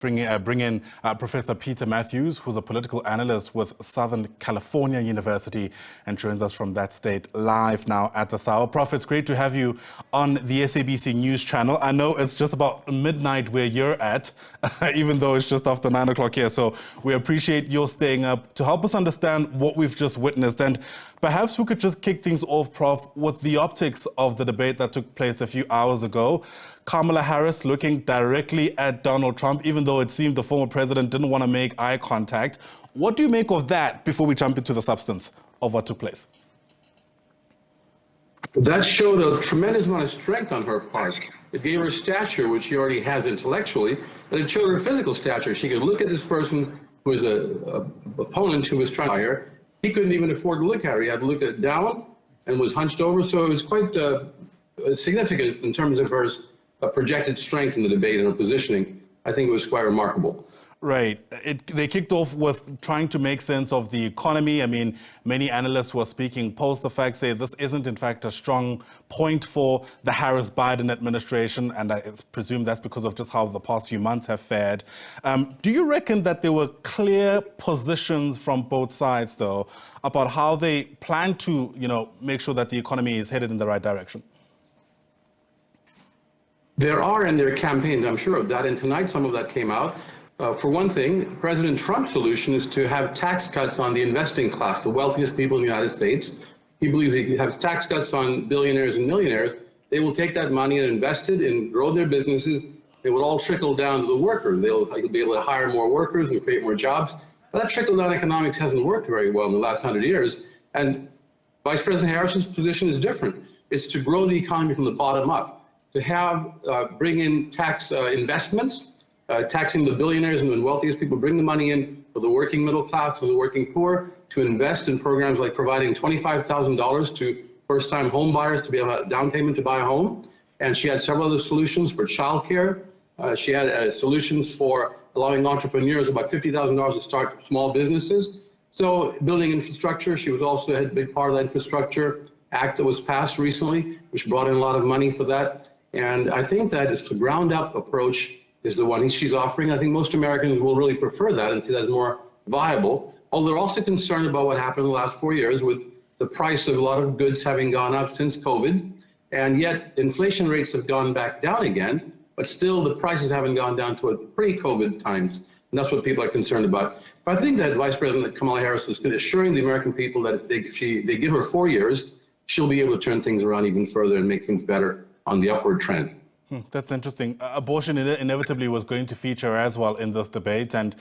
bring in Professor Peter Mathews, who's a political analyst with Southern California University and joins us from that state live now at this hour. Prof, it's great to have you on the SABC News channel. I know it's just about midnight where you're at, even though it's just after 9 o'clock here. So we appreciate your staying up to help us understand what we've just witnessed. And perhaps we could just kick things off, Prof, with the optics of the debate that took place a few hours ago. Kamala Harris looking directly at Donald Trump, even though it seemed the former president didn't want to make eye contact. What do you make of that before we jump into the substance of what took place? That showed a tremendous amount of strength on her part. It gave her stature, which she already has intellectually, but it showed her physical stature. She could look at this person who was an opponent who was trying to hire. He couldn't even afford to look at her. He had to look at down and was hunched over. So it was quite significant in terms of her projected strength in the debate and her positioning. I think it was quite remarkable. Right. They kicked off with trying to make sense of the economy. I mean, many analysts who are speaking post the fact say this isn't, in fact, a strong point for the Harris-Biden administration, and I presume that's because of just how the past few months have fared. Do you reckon that there were clear positions from both sides, though, about how they plan to, make sure that the economy is headed in the right direction? There are in their campaigns, I'm sure of that, and tonight some of that came out. For one thing, President Trump's solution is to have tax cuts on the investing class, the wealthiest people in the United States. He believes he has tax cuts on billionaires and millionaires. They will take that money and invest it and grow their businesses. It will all trickle down to the workers. They'll be able to hire more workers and create more jobs. But that trickle-down economics hasn't worked very well in the last 100 years. And Vice President Harris's position is different. It's to grow the economy from the bottom up, to have bring in tax investments, taxing the billionaires and the wealthiest people, bring the money in for the working middle class and the working poor, to invest in programs like providing $25,000 to first-time home buyers to be able to have a down payment to buy a home. And she had several other solutions for childcare. She had solutions for allowing entrepreneurs about $50,000 to start small businesses. So building infrastructure, she was also a big part of the infrastructure act that was passed recently, which brought in a lot of money for that. And I think that it's a ground-up approach is the one she's offering. I think most Americans will really prefer that and see that as more viable. Although they're also concerned about what happened in the last 4 years with the price of a lot of goods having gone up since COVID. And yet inflation rates have gone back down again, but still the prices haven't gone down to pre-COVID times. And that's what people are concerned about. But I think that Vice President Kamala Harris is assuring the American people that if they give her 4 years, she'll be able to turn things around even further and make things better on the upward trend. That's interesting. Abortion inevitably was going to feature as well in this debate, and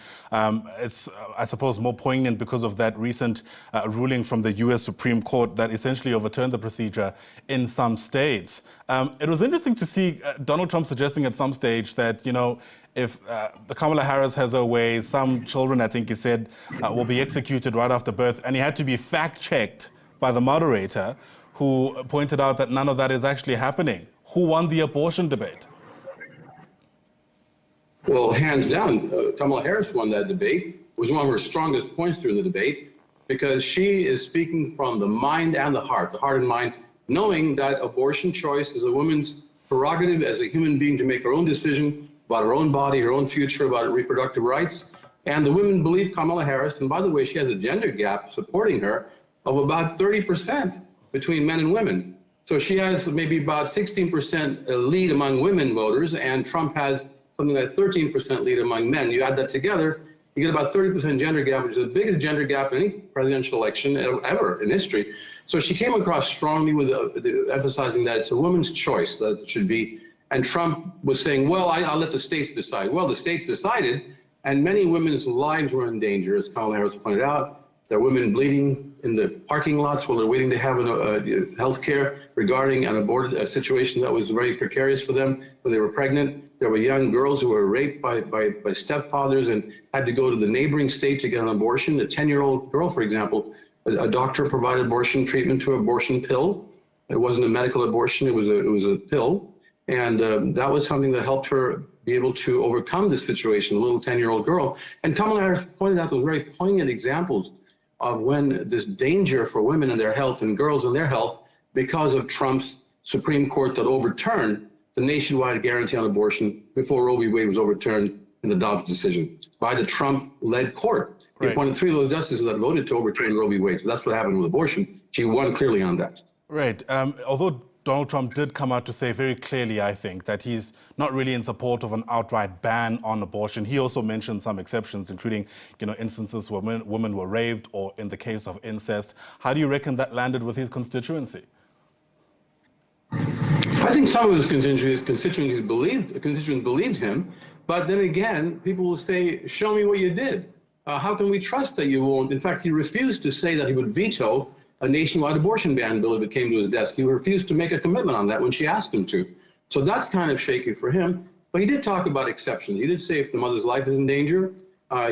it's, I suppose, more poignant because of that recent ruling from the U.S. Supreme Court that essentially overturned the procedure in some states. It was interesting to see Donald Trump suggesting at some stage that, if the Kamala Harris has her way, some children, I think he said, will be executed right after birth, and he had to be fact-checked by the moderator, who pointed out that none of that is actually happening. Who won the abortion debate? Well, hands down, Kamala Harris won that debate. It was one of her strongest points during the debate because she is speaking from the mind and the heart and mind, knowing that abortion choice is a woman's prerogative as a human being to make her own decision about her own body, her own future, about reproductive rights. And the women believe Kamala Harris, and by the way, she has a gender gap supporting her of about 30% between men and women. So she has maybe about 16% lead among women voters, and Trump has something like 13% lead among men. You add that together, you get about 30% gender gap, which is the biggest gender gap in any presidential election ever in history. So she came across strongly with emphasizing that it's a woman's choice that it should be. And Trump was saying, well, I'll let the states decide. Well, the states decided, and many women's lives were in danger, as Kamala Harris pointed out. There are women bleeding in the parking lots while they're waiting to have health care regarding an aborted situation that was very precarious for them when they were pregnant. There were young girls who were raped by stepfathers and had to go to the neighboring state to get an abortion. A 10-year-old girl, for example, a doctor provided abortion treatment to an abortion pill. It wasn't a medical abortion, it was a pill. And that was something that helped her be able to overcome this situation, a little 10-year-old girl. And Kamala Harris pointed out those very poignant examples of when this danger for women and their health and girls and their health because of Trump's Supreme Court that overturned the nationwide guarantee on abortion before Roe v. Wade was overturned in the Dobbs decision by the Trump-led court. He Right. appointed 3 of those justices that voted to overturn Roe v. Wade. So that's what happened with abortion. She won clearly on that. Right. Although Donald Trump did come out to say very clearly, I think, that he's not really in support of an outright ban on abortion. He also mentioned some exceptions, including, instances where women were raped or in the case of incest. How do you reckon that landed with his constituency? I think some of his constituents believed him, but then again, people will say, "Show me what you did. How can we trust that you won't?" In fact, he refused to say that he would veto a nationwide abortion ban bill if it came to his desk. He refused to make a commitment on that when she asked him to. So that's kind of shaky for him. But he did talk about exceptions. He did say if the mother's life is in danger,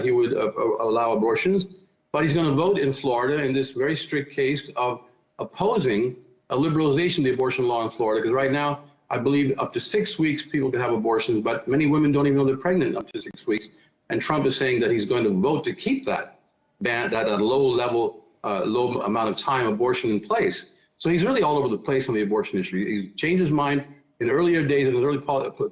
he would allow abortions. But he's going to vote in Florida in this very strict case of opposing a liberalization of the abortion law in Florida. Because right now, I believe up to 6 weeks people can have abortions, but many women don't even know they're pregnant up to 6 weeks. And Trump is saying that he's going to vote to keep that ban, that low amount of time abortion in place. So he's really all over the place on the abortion issue. He's changed his mind. In earlier days, in his early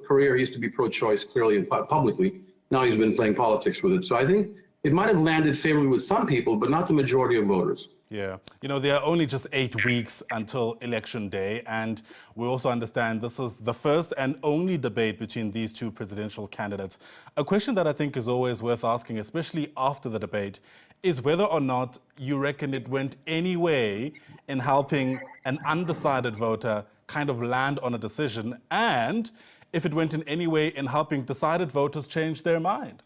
career, he used to be pro-choice, clearly and publicly. Now he's been playing politics with it. So I think it might have landed favorably with some people, but not the majority of voters. Yeah. There are only just 8 weeks until Election Day, and we also understand this is the first and only debate between these two presidential candidates. A question that I think is always worth asking, especially after the debate, is whether or not you reckon it went any way in helping an undecided voter kind of land on a decision, and if it went in any way in helping decided voters change their mind.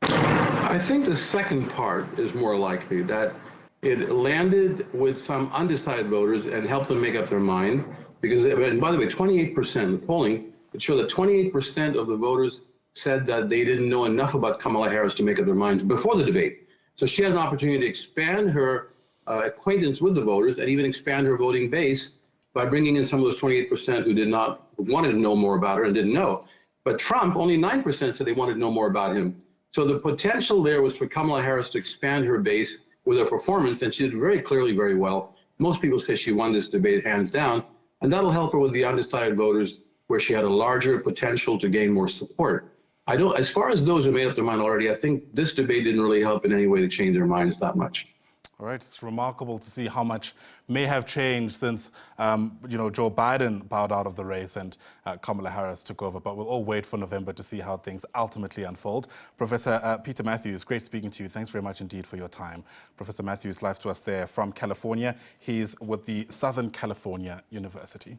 I think the second part is more likely, that it landed with some undecided voters and helped them make up their mind. Because, and by the way, 28%, the polling, it showed that 28% of the voters said that they didn't know enough about Kamala Harris to make up their minds before the debate. So she had an opportunity to expand her acquaintance with the voters and even expand her voting base by bringing in some of those 28% who wanted to know more about her and didn't know. But Trump, only 9% said they wanted to know more about him. So the potential there was for Kamala Harris to expand her base with her performance, and she did very clearly very well. Most people say she won this debate hands down, and that'll help her with the undecided voters where she had a larger potential to gain more support. As far as those who made up their mind already, I think this debate didn't really help in any way to change their minds that much. All right, it's remarkable to see how much may have changed since, Joe Biden bowed out of the race and Kamala Harris took over. But we'll all wait for November to see how things ultimately unfold. Professor Peter Mathews, great speaking to you. Thanks very much indeed for your time. Professor Mathews live to us there from California. He's with the Southern California University.